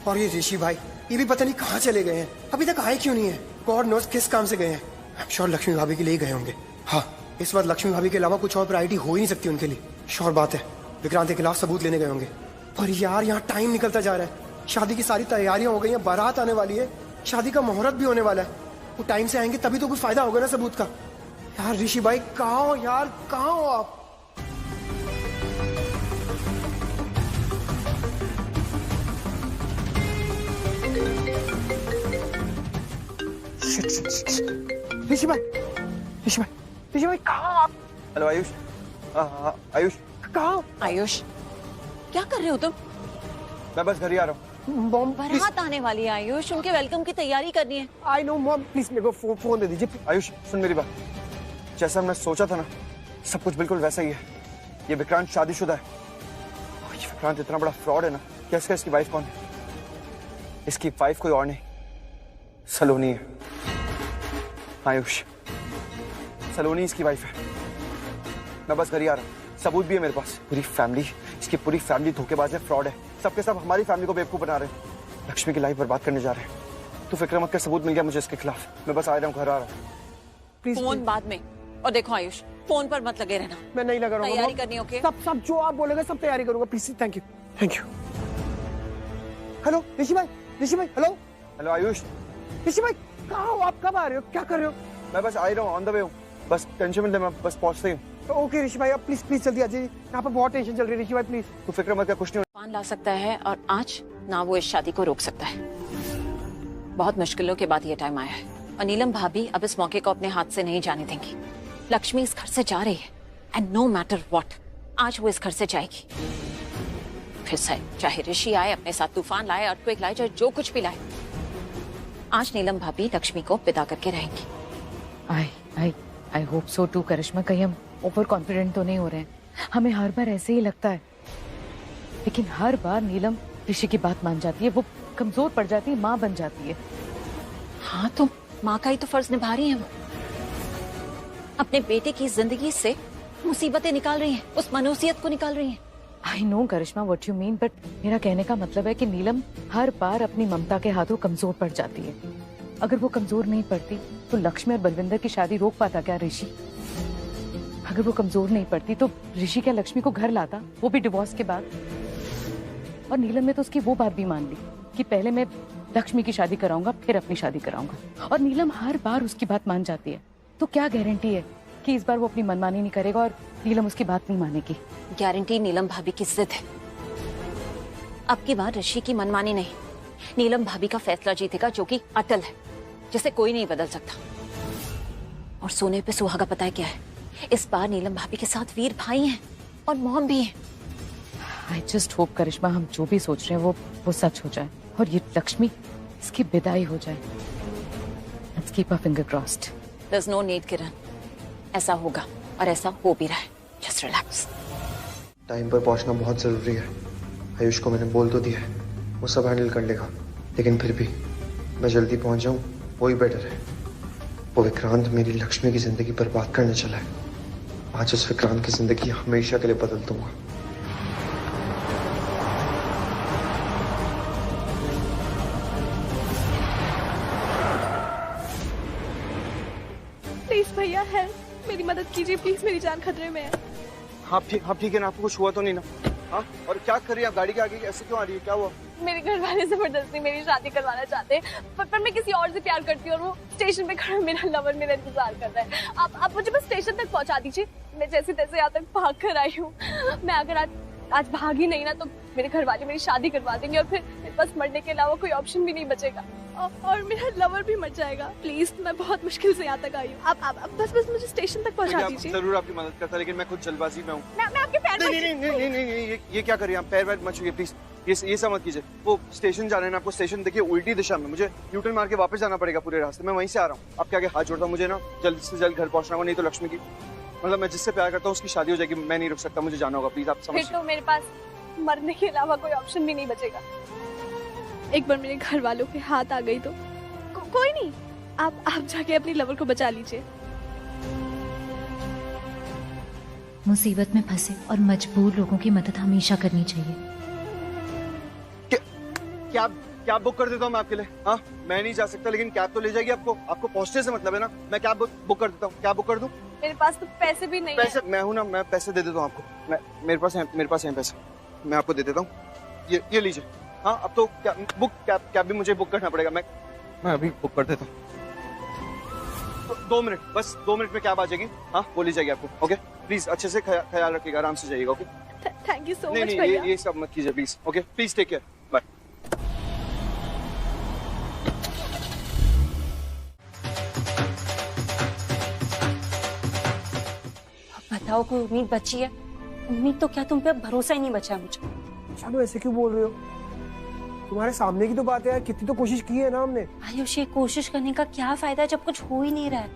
और ये ऋषि भाई, ये भी पता नहीं कहाँ चले गए हैं, अभी तक आए क्यों नहीं है। गॉड नोस किस काम से गए हैं। आई एम श्योर लक्ष्मी भाभी के लिए ही गए होंगे। हाँ, इस बार लक्ष्मी भाभी के अलावा कुछ और प्रायोरिटी हो ही नहीं सकती उनके लिए। श्योर बात है, विक्रांत के खिलाफ सबूत लेने गए होंगे। पर यार, यहाँ टाइम निकलता जा रहा है। शादी की सारी तैयारियां हो गई हैं, बारात आने वाली है, शादी का मुहूर्त भी होने वाला है। वो टाइम से आएंगे तभी तो कुछ फायदा होगा ना सबूत का। यार ऋषि भाई, कहाँ हो यार, कहाँ हो आप? ऋषि भाई, ऋषि भाई, ऋषि भाई, कहाँ हो आप? हेलो आयुष। आयुष कहाँ? आयुष, क्या कर रहे हो तुम? मैं बस घर ही आ रहा हूँ। मॉम, बारात आने वाली है आयुष, उनके वेलकम की तैयारी करनी है। आई नो मॉम, प्लीज मेरे को फोन दे दीजिए। आयुष सुन मेरी बात, जैसा हमने सोचा था ना, सब कुछ बिल्कुल वैसा ही है। ये विक्रांत शादीशुदा है। ये विक्रांत इतना बड़ा फ्रॉड है ना। क्या इसकी वाइफ कौन है? इसकी वाइफ कोई और नहीं, सलोनी है। आयुष, सलोनी इसकी वाइफ है। मैं बस घर ही आ रहा हूँ, सबूत भी है मेरे पास। पूरी फैमिली, इसकी पूरी फैमिली धोखेबाज है, फ्रॉड है। सबके सब हमारी फैमिली को बेवकूफ बना रहे हैं, लक्ष्मी की लाइफ बर्बाद करने जा रहे हैं। तू फिक्र मत कर, सबूत मिल गया मुझे इसके खिलाफ। मैं बस आ रहा हूँ, घर आ रहा हूँ। फोन बाद में। और देखो आयुष, फोन पर मत लगे रहना। मैं नहीं लगा रहा हूँ। तैयारी करनी, ओके? सब जो आप बोलेंगे सब तैयारी करूंगा, please. Thank you, thank you. Hello Rishi भाई, ऋषि भाई, हेलो। हेलो आयुष। ऋषि भाई, कहाँ हो आप, कब आ रहे हो, क्या कर रहे हो? मैं बस आ ही रहा हूँ, ऑन द वे हूँ। बस टेंशन मत ले, मैं बस पहुँचते ही हूँ। ओके ऋषि भाई, आप प्लीज प्लीज जल्दी आ जाइए, यहाँ पर बहुत टेंशन चल रही है। ऋषि भाई प्लीज। तू फिक्र मत कर, कुछ नहीं तूफान ला सकता है और आज ना वो इस शादी को रोक सकता है। बहुत मुश्किलों के बाद ये टाइम आया है और नीलम भाभी अब इस मौके को अपने हाथ से नहीं जाने देंगी। लक्ष्मी इस घर से जा रही है एंड नो मैटर व्हाट, आज वो इस घर से जाएगी। फिर चाहे ऋषि आए, अपने साथ तूफान लाए, अर्थक्वेक लाए, चाहे जो कुछ भी लाए, आज नीलम भाभी लक्ष्मी को विदा करके रहेंगी। आई होप सो टू करिश्मा। कहीं हम ओवर कॉन्फिडेंट तो नहीं हो रहे हैं? हमें हर बार ऐसे ही लगता है, लेकिन हर बार नीलम ऋषि की बात मान जाती है, वो कमजोर पड़ जाती है, माँ बन जाती है। हाँ, तो माँ का ही तो फर्ज निभा रही है वो। अपने बेटे की जिंदगी से मुसीबतें निकाल रही हैं, उस मनूसियत को निकाल रही हैं। I know Karishma what you mean, but मेरा कहने का मतलब है कि नीलम हर बार अपनी ममता के हाथों कमजोर पड़ जाती है। अगर वो कमजोर नहीं पड़ती तो लक्ष्मी और बलविंदर की शादी रोक पाता क्या ऋषि? अगर वो कमजोर नहीं पड़ती तो ऋषि क्या लक्ष्मी को घर लाता, वो भी डिवोर्स के बाद। और नीलम ने तो उसकी वो बात भी मान ली कि पहले मैं लक्ष्मी की शादी कराऊंगा फिर अपनी शादी कराऊंगा। और नीलम हर बार उसकी बात मान जाती है, तो क्या गारंटी है कि इस बार वो अपनी मनमानी नहीं करेगा और नीलम उसकी बात नहीं मानेगी। गारंटी नीलम भाभी की जिद है। अब की बार ऋषि की मनमानी नहीं, नीलम भाभी का फैसला जीतेगा जो कि अटल है, जिसे कोई नहीं बदल सकता। और सोने पे सुहागा पता है क्या है, इस बार नीलम भाभी के साथ वीर भाई हैं और मॉम भी हैं। आई जस्ट होप करिश्मा हम जो भी सोच रहे हैं वो सच हो जाए और ये लक्ष्मी इसकी विदाई हो जाए। Let's keep our finger crossed. There's no need, किरण। ऐसा होगा और ऐसा हो भी रहा है। Just relax. टाइम पर पहुंचना बहुत जरूरी है। आयुष को मैंने बोल तो दिया है, वो सब हैंडल कर लेगा, लेकिन फिर भी मैं जल्दी पहुंच जाऊं वही बेटर है। वो विक्रांत मेरी लक्ष्मी की जिंदगी बर्बाद करने चला है। आज उस विक्रांत की जिंदगी हमेशा के लिए बदल दूंगा। प्लीज भैया है, मेरी मदद कीजिए प्लीज, मेरी जान खतरे में है। हाँ ठीक है ना, आपको कुछ हुआ तो नहीं ना? हाँ, और क्या कर रही है आप गाड़ी के आगे, ऐसे क्यों आ रही है, क्या हुआ? मेरे घर वाले जबरदस्ती मेरी शादी करवाना चाहते हैं, पर मैं किसी और से प्यार करती हूँ और वो स्टेशन पे खड़ा मेरा लवर मेरा इंतजार कर रहा है। आप मुझे बस स्टेशन तक पहुँचा दीजिए, मैं जैसे तैसे यहाँ तक भाग कर आई हूँ। मैं अगर आज भागी नहीं ना तो मेरे घर वाले मेरी शादी करवा देंगे और फिर मेरे पास मरने के अलावा कोई ऑप्शन भी नहीं बचेगा और मेरा लवर भी मर जाएगा। प्लीज, मैं बहुत मुश्किल से यहाँ तक आई हूँ, आप बस मुझे स्टेशन तक पहुँचा दीजिए। जरूर आपकी मदद करता, लेकिन मैं खुद जल्दबाजी में हूँ। मैं आपके पैर नहीं, ये क्या करिए आप, पैर वैर मत छूइए प्लीज, ये सब मत कीजिए। वो स्टेशन जा रहे हैं, आपको स्टेशन देखिए उल्टी दिशा में, मुझे यूटर्न मार के वापस जाना पड़ेगा पूरे रास्ते, मैं वहीं से आ रहा हूँ। आपके आगे हाथ जोड़ता हूँ, मुझे ना जल्द से जल्द घर पहुँचना होगा, नहीं तो लक्ष्मी की, मतलब मैं जिससे प्यार करता हूँ उसकी शादी हो जाएगी, मैं नहीं रुक सकता, मुझे जाना होगा, प्लीज आप समझ। फिर तो मेरे पास मरने के अलावा कोई ऑप्शन भी नहीं बचेगा। एक बार मेरे घर वालों के हाथ आ गई तो कोई नहीं, आप जाके अपनी लवर को बचा लीजिए। मुसीबत में फंसे और मजबूर लोगों की मदद हमेशा करनी चाहिए। कैब बुक कर देता हूँ मैं आपके लिए। हाँ, मैं नहीं जा सकता, लेकिन कैब तो ले जाएगी आपको, आपको पहुँचने से मतलब है ना। मैं कैब बुक कर देता हूँ, कैब बुक कर दूँ? मेरे पास तो पैसे भी नहीं पैसे मैं हूँ ना, मैं पैसे दे देता हूँ आपको, मेरे पास है पैसे, मैं आपको दे देता हूँ, ये लीजिए। हाँ, अब तो कैब भी मुझे बुक करना पड़ेगा, मैं अभी बुक कर देता हूँ। 2 मिनट, बस 2 मिनट में कैब आ जाएगी। हाँ, वो ली जाएगी आपको। ओके, प्लीज अच्छे से ख्याल रखिएगा, आराम से जाइएगा। Okay, thank you so much. नहीं, ये सब मत कीजिए please. Okay, please take care, bye. बताओ, कोई उम्मीद बची है? उम्मीद तो क्या, तुम पे अब भरोसा ही नहीं बचा मुझे। शालू ऐसे क्यों बोल रहे हो? तुम्हारे सामने की तो बात है यार, कितनी तो कोशिश की है ना हमने। आयुष, ये कोशिश करने का क्या फायदा जब कुछ हो ही नहीं रहा है?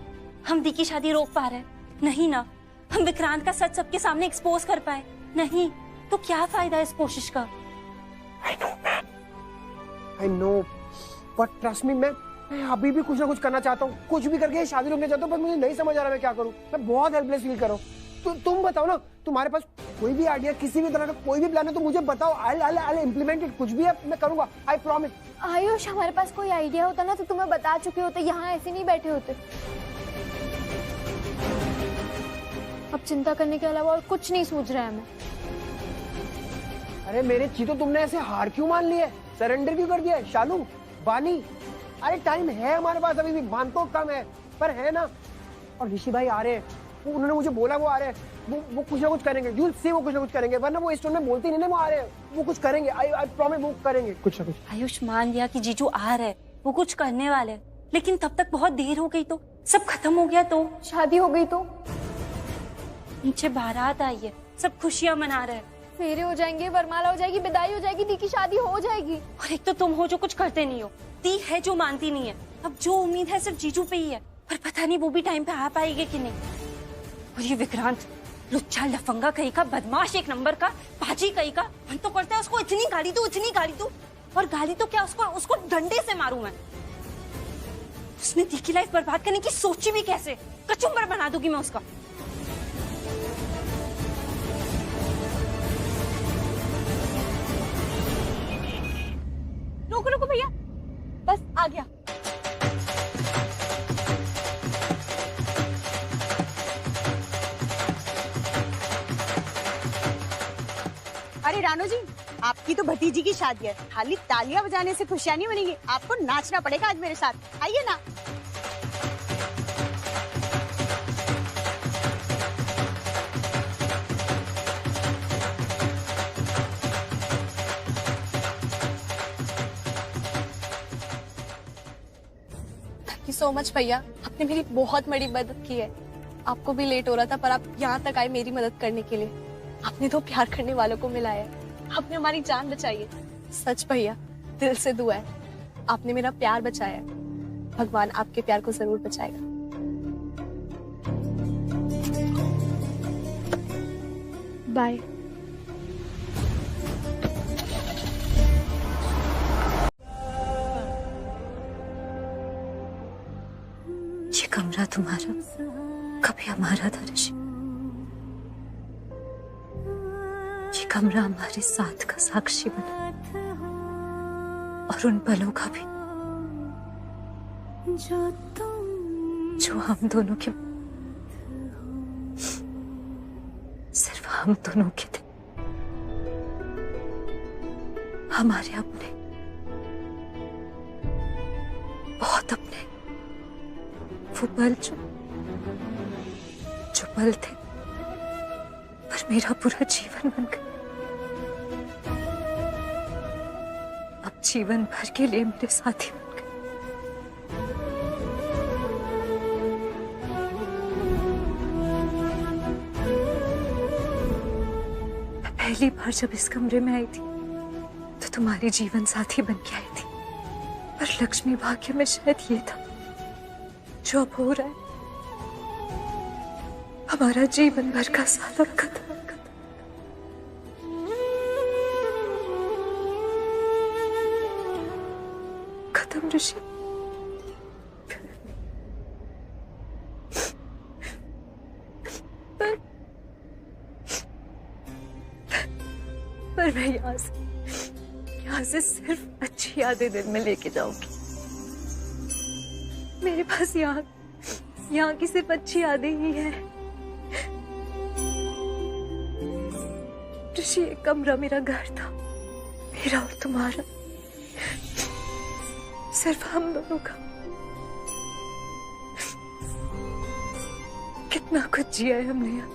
हम दी की शादी रोक पा रहे हैं? नहीं ना। हम विक्रांत का सच सबके सामने एक्सपोज कर पाए? नहीं। तो क्या फायदा इस कोशिश का? I know, but trust me, मैं अभी भी कुछ ना कुछ करना चाहता हूँ, कुछ भी करके शादी रोकना चाहता हूँ, पर मुझे नहीं समझ आ रहा मैं क्या करूँ। मैं बहुत हेल्पलेस फील कर रहा हूँ। तुम बताओ ना, तुम्हारे पास कोई भी आइडिया, किसी भी तरह का कोई भी प्लान है तो मुझे बताओ। I'll implement it, कुछ भी है मैं करूँगा, I promise। आयुष, हमारे पास कोई आइडिया होता ना तो तुम्हें बता चुके होते, यहाँ ऐसे नहीं बैठे होते। अब चिंता करने के अलावा और कुछ नहीं सोच रहा है मैं। अरे मेरे चीतो, तुमने ऐसे हार क्यों मान ली है, सरेंडर क्यों कर दिया है? शालू, बानी, अरे टाइम है हमारे पास, अभी भी मान तो कम है पर है ना। और ऋषि भाई आ रहे हैं, उन्होंने मुझे बोला वो आ रहे हैं, वो कुछ ना कुछ करेंगे। You'll see, वो कुछ ना कुछ करेंगे, वरना वो स्टोर में बोलते नहीं, वो आ रहे हैं, वो कुछ करेंगे। I promise वो करेंगे कुछ ना कुछ। आयुष, मान लिया कि जीजू आ रहे, वो कुछ करने वाले, लेकिन तब तक बहुत देर हो गई तो, सब खत्म हो गया तो, शादी हो गई तो, नीचे बारात आई है, सब खुशियां मना रहे हैं, फेरे हो जाएंगे, वरमाला हो जाएगी, विदाई हो जाएगी, दी की शादी हो जाएगी। और एक तो तुम हो जो कुछ करते नहीं हो, दी है जो मानती नहीं है। अब जो उम्मीद है सिर्फ जीजू पे ही है, पर पता नहीं वो भी टाइम पे आ पाएगी कि नहीं। और ये विक्रांत, लुच्चा लफंगा कहीं का, बदमाश एक नंबर का, पाजी कहीं का, मन तो करता है उसको इतनी गाली दूं, और गाली तो क्या, उसको डंडे से मारूं मैं। उसने दी की लाइफ बर्बाद करने की सोची भी कैसे, कचुम्बर बना दूंगी मैं उसका। रुको भैया, बस आ गया। रानो जी, आपकी तो भतीजी की शादी है, खाली तालियां बजाने से खुशियां नहीं बनेंगी, आपको नाचना पड़ेगा आज मेरे साथ, आइए ना। थैंक यू सो मच भैया, आपने मेरी बहुत बड़ी मदद की है। आपको भी लेट हो रहा था पर आप यहाँ तक आए मेरी मदद करने के लिए। आपने तो प्यार करने वालों को मिलाया, आपने हमारी जान बचाई है। सच भैया, दिल से दुआ है, आपने मेरा प्यार बचाया है। भगवान आपके प्यार को जरूर बचाएगा। बाय। ये कमरा तुम्हारा, कभी हमारा था ऋषि। ये कमरा हमारे साथ का साक्षी बना, और उन पलों का भी जो हम दोनों के, सिर्फ हम दोनों के थे। हमारे अपने, बहुत अपने, वो पल जो पल थे पर मेरा पूरा जीवन बन गया। अब जीवन भर के लिए मेरे साथी बन गए। मैं पहली बार जब इस कमरे में आई थी तो तुम्हारी जीवन साथी बन के आई थी, पर लक्ष्मी भाग्य में शायद ये था जो अब हो रहा है, हमारा जीवन भर का साथ अब खत्म। खत्म ऋषि। पर मैं यहाँ से सिर्फ अच्छी यादें दिल में लेके जाऊंगी। मेरे पास यहाँ की सिर्फ अच्छी यादें ही है। ऋषि, ये कमरा मेरा घर था, मेरा और तुम्हारा, सिर्फ हम दोनों का। कितना कुछ जिया है हमने यहाँ,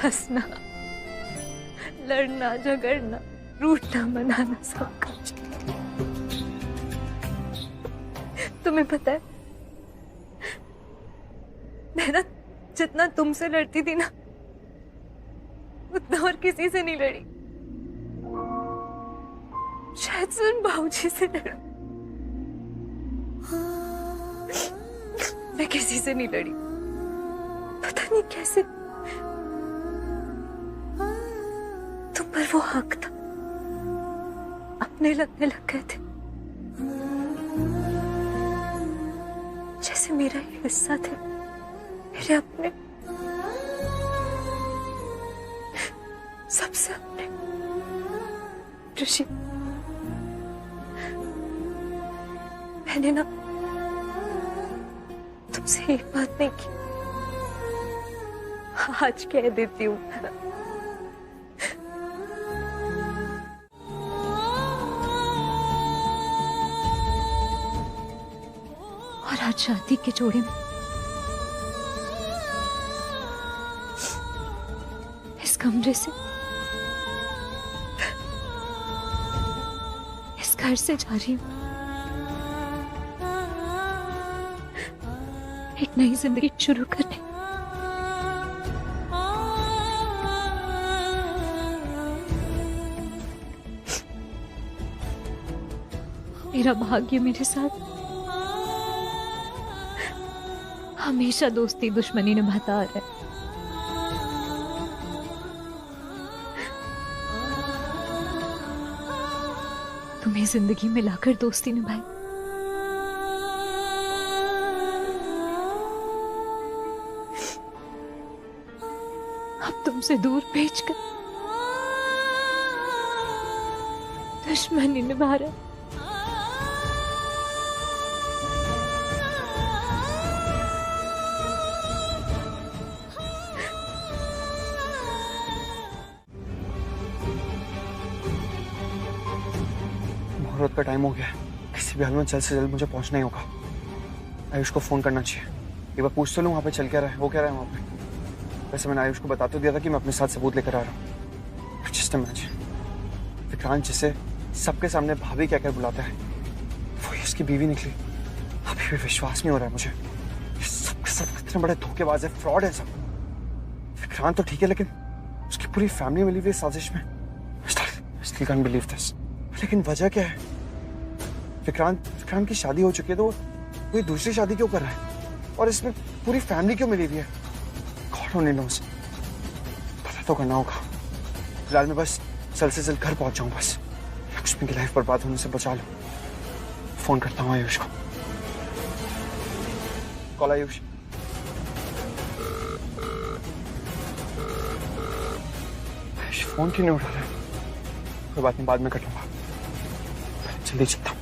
हंसना, लड़ना, झगड़ना, रूठना, मनाना, सब कुछ। तुम्हें पता है, मैं ना जितना तुमसे लड़ती थी ना, उतना और किसी से नहीं लड़ी। शायद सिर्फ बाबूजी से लड़ा। मैं किसी से नहीं लड़ी, पता नहीं कैसे। तुम पर वो हक था, अपने लगने लग गए थे, जैसे मेरा ही हिस्सा थे, मेरे अपने, सबसे अपने। ऋषि, मैंने ना तुमसे एक बात नहीं की, आज कह देती हूँ। और आज शादी के जोड़े में इस कमरे से, इस घर से जा रही हूँ, एक नई जिंदगी शुरू करने। मेरा भाग्य मेरे साथ हमेशा दोस्ती दुश्मनी निभाता आ रहा है। तुम्हें जिंदगी में लाकर दोस्ती निभाई, अब तुमसे दूर भेजकर दुश्मनी निभा रहा है। मुहूर्त का टाइम हो गया है। किसी भी हाल में जल्द से जल्द मुझे पहुंचना ही होगा। आयुष को फोन करना चाहिए। एक बार पूछ तो लूँ वहाँ पे चल क्या रहा है, वो क्या रहा है वहाँ पे। वैसे मैंने आयुष को बता तो दिया था कि मैं अपने साथ सबूत लेकर आ रहा हूँ। जस्ट इमेजिन, विक्रांत जिसे सबके सामने भाभी क्या क्या बुलाता है, वही उसकी बीवी निकली। अभी भी विश्वास नहीं हो रहा है मुझे। सबके सब इतने बड़े धोखेबाज है, फ्रॉड है सब। विक्रांत तो ठीक है, लेकिन उसकी पूरी फैमिली मिली हुई साजिश में। Still can't believe this. लेकिन वजह क्या है? विक्रांत की शादी हो चुकी है, तो वो कोई दूसरी शादी क्यों कर रहा है? और इसमें पूरी फैमिली क्यों मिली हुई है? God only knows. पता तो करना होगा। फिलहाल मैं बस जल्द से जल्द घर पहुंच जाऊं, बस लक्ष्मी की लाइफ बर्बाद होने से बचा लो। फोन करता हूँ आयुष को। कॉल आयुष। आयुष फोन क्यों नहीं उठा रहा है? कोई बात नहीं, बाद में कर लूंगा। जल्दी चलता हूँ।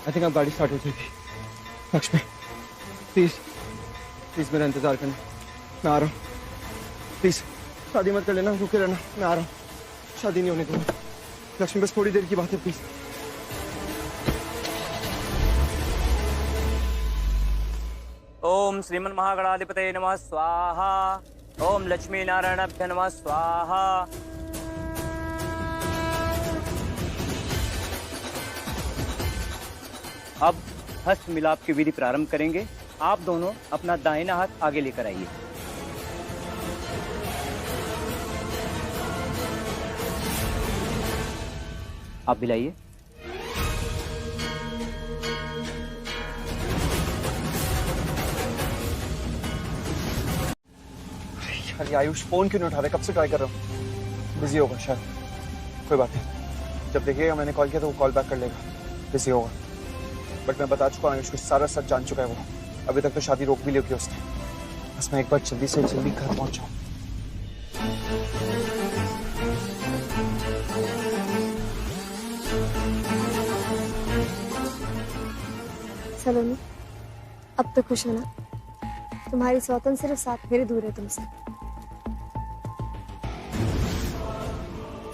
आई थिंक अब गाड़ी स्टार्ट हो जाएगी। लक्ष्मी प्लीज मेरा इंतजार करना, मैं आ रहा हूँ। प्लीज शादी मत कर लेना, रुके रहना, मैं आ रहा हूँ। शादी नहीं होने दूंगा। लक्ष्मी बस थोड़ी देर की बात है, प्लीज। ओम श्रीमन महागणाधिपतये नमः स्वाहा। ओम लक्ष्मी नारायणाभ्य नमः स्वाहा। अब हस्त मिलाप की विधि प्रारंभ करेंगे। आप दोनों अपना दाहिना हाथ आगे लेकर आइए। आप भी लाइए। अरे आयुष फोन क्यों नहीं उठा रहे? कब से ट्राई कर रहा हूँ। बिजी होगा शायद। कोई बात नहीं, जब देखिएगा मैंने कॉल किया तो वो कॉल बैक कर लेगा। बिजी होगा। बट मैं बता चुका हूँ आयुष को, सारा सच जान चुका है वो। अभी तक तो शादी रोक भी ली होगी उसने। बस मैं एक बार जल्दी से जल्दी घर पहुंच जाऊँ। सलोनी, अब तो खुश हो ना? तुम्हारी सौतन सिर्फ 7 फेरे दूर है तुमसे।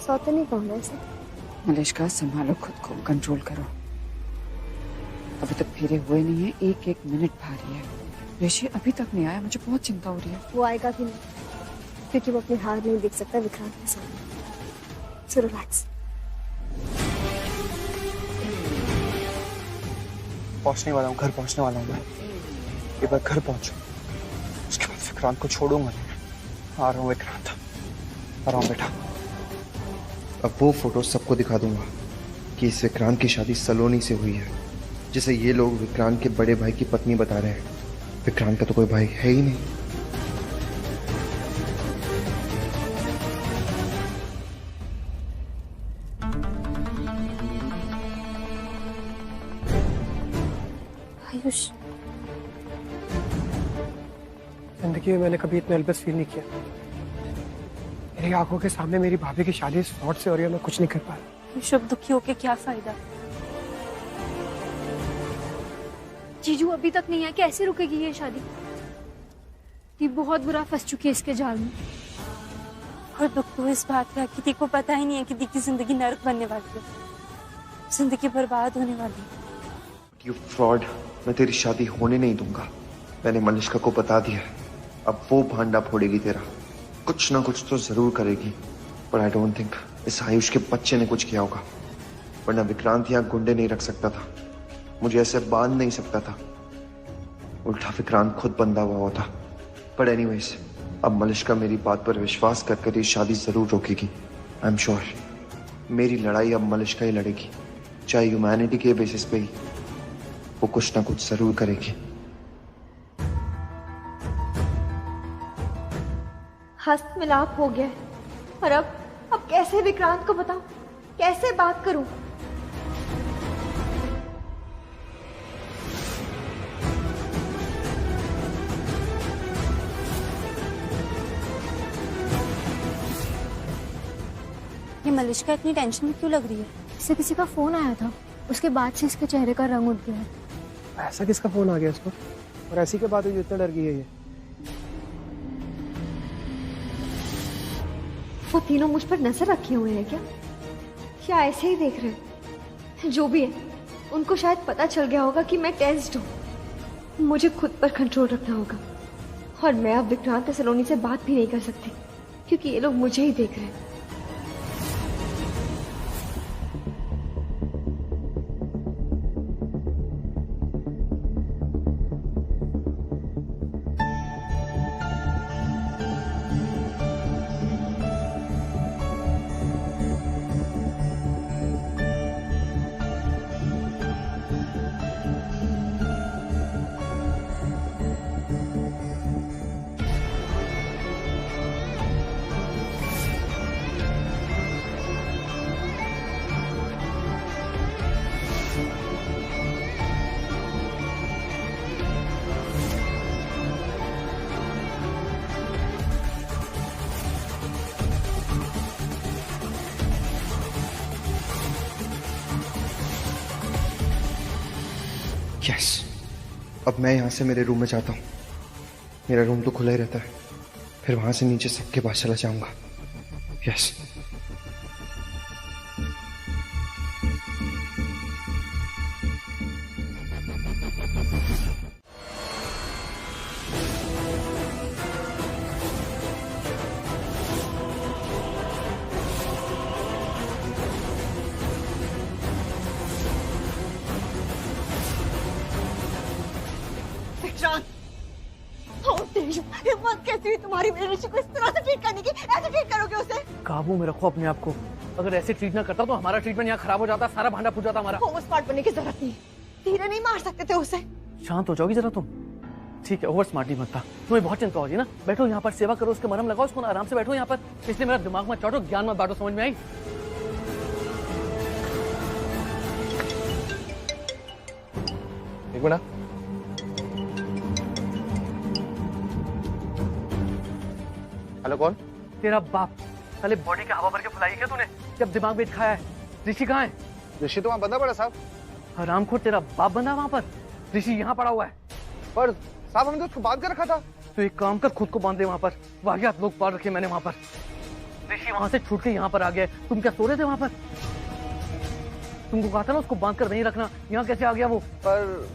सौतन ही कौन है ऐसे? मलिष्का, संभालो खुद को, कंट्रोल करो। अभी तक फेरे हुए नहीं है, एक एक मिनट भारी है। ऋषि अभी तक नहीं आया, मुझे बहुत चिंता हो रही है। वो आएगा भी नहीं, क्योंकि वो अपनी हार नहीं देख सकता विक्रांत के सामने। So relax. पहुंचने वाला हूँ, घर पहुंचने वाला हूँ मैं। एक बार घर पहुंचू, उसके बाद विक्रांत को छोड़ूंगा नहीं। आ रहा हूँ विक्रांत, आ रहा हूँ बेटा। अब वो फोटो सबको दिखा दूंगा कि इस विक्रांत की शादी सलोनी से हुई है, जिसे ये लोग विक्रांत के बड़े भाई की पत्नी बता रहे हैं। विक्रांत का तो कोई भाई है ही नहीं। आयुष, जिंदगी में मैंने कभी इतना हेल्पलेस फील नहीं किया। मेरी आंखों के सामने मेरी भाभी की शादी इस फ्रॉड से हो रही है, मैं कुछ नहीं कर पा रहा। शुभ दुखी होके क्या फायदा? जीजू अभी तक नहीं आया, कैसे रुकेगी ये शादी? ये बहुत बुरा फंस चुकी है इसके जाल में। और दुख तो इस बात का कि को पता ही नहीं है कि दी की जिंदगी नरक बनने वाली है, जिंदगी बर्बाद होने वाली है। यू फ्रॉड, मैं तेरी शादी होने नहीं दूंगा। मैंने मलिष्का को बता दिया है, अब वो भांडा फोड़ेगी तेरा। कुछ ना कुछ तो जरूर करेगी, पर आई डोंट थिंक इस आयुष के बच्चे ने कुछ किया होगा, वरना विक्रांत यहाँ गुंडे नहीं रख सकता था, मुझे ऐसे बांध नहीं सकता था। उल्टा विक्रांत खुद बंधा हुआ होता। पर एनीवेज, अब मलिष्का मेरी बात पर विश्वास कर ये शादी जरूर रोकेगी। आई एम श्योर मेरी लड़ाई अब मलिष्का ही लड़ेगी, चाहे ह्यूमैनिटी के बेसिस पे ही। वो कुछ ना कुछ जरूर करेगी। हस्त मिलाप हो गया है, और अब कैसे विक्रांत को बताऊं, कैसे बात करूं? ये मलिश्का इतनी टेंशन में क्यों लग रही है? इससे किसी का फोन आया था, उसके बाद से इसके चेहरे का रंग उठ गया है। ऐसा किसका फोन आ गया इसको? और ऐसी के बाद जो इतना डर गई है ये? वो तीनों मुझ पर नजर रखे हुए हैं क्या ऐसे ही देख रहे हैं? जो भी है, उनको शायद पता चल गया होगा कि मैं टेंस्ड हूँ। मुझे खुद पर कंट्रोल रखना होगा। और मैं अब विक्रांत सलोनी से बात भी नहीं कर सकती क्योंकि ये लोग मुझे ही देख रहे हैं। यस, अब मैं यहाँ से मेरे रूम में जाता हूँ। मेरा रूम तो खुला ही रहता है, फिर वहां से नीचे सबके पास चला जाऊंगा। यस। हिम्मत कैसी हुई तुम्हारी मेरे ऋषि को इस तरह से ट्रीट करने की? ऐसे ट्रीट करोगे उसे? काबू में रखो अपने आप को। अगर ऐसे ट्रीट ना करता तो हमारा ट्रीटमेंट यहाँ खराब हो जाता, सारा भांडा फूट जाता हमारा। ओवर स्मार्ट बनने की जरूरत नहीं, धीरे नहीं मार सकते थे उसे। शांत हो जाओगी जरा तुम। ठीक है, ओवर स्मार्ट नहीं बनता। तुम्हें बहुत चिंता होगी ना। बैठो यहाँ पर, सेवा करो, उसके मरहम लगाओ, उसको आराम से बैठो यहाँ पर। इसलिए मेरा दिमाग मत चाटो, ज्ञान मत बांटो। समझ में आई? एक मिनट। हेलो, कौन? तेरा बाप। साले बॉडी के हवा भर के फुलाई क्या तूने? जब दिमाग में खाया है। ऋषि कहाँ है? ऋषि तो वहाँ बंधा पड़ा साहब। हरामखोर, तेरा बाप बंधा वहाँ पर। ऋषि यहाँ पड़ा हुआ है। पर साहब हमने तो उसको बांध कर रखा था। तो एक काम कर, खुद को बांध दे वहाँ पर। वाहियात लोग पाल रखे मैंने वहाँ पर। ऋषि वहाँ से छूट के यहाँ पर आ गया। तुम क्या सो रहे थे वहाँ पर? तुमको कहा था ना उसको बांध कर नहीं रखना। यहाँ कैसे आ गया वो? पर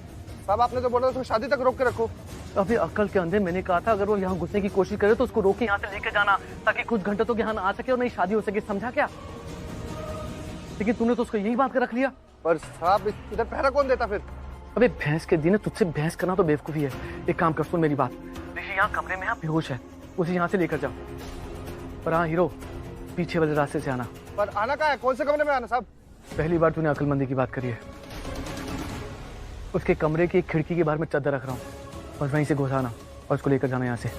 साहब आपने तो बोला उसको शादी तक रोक के रखो। अभी अक्ल के अंधे मैंने कहा था अगर वो यहाँ घुसने की कोशिश करे तो उसको रोक के यहाँ से लेके जाना, ताकि कुछ घंटे तो यहाँ आ सके और नहीं शादी हो सके। समझा क्या? लेकिन तूने तो उसको यही बात कर रख लिया। पर साहब इधर पहरा कौन देता फिर? अबे भैंस के दिन है, तुझसे बहस करना तो बेवकूफी है। एक काम कर, सुन मेरी बात। ऋषि यहाँ कमरे में यहाँ बेहोश है, उसे यहाँ से लेकर जाओ। पर हाँ हीरो, पीछे वाले रास्ते से आना। पर आना कहाँ है? कौन से कमरे में आना साहब? पहली बार तूने अक्लमंदी की बात करी है। उसके कमरे की खिड़की के बाहर में चादर रख रहा हूँ और वहीं से घुसाना और उसको लेकर जाना यहाँ से।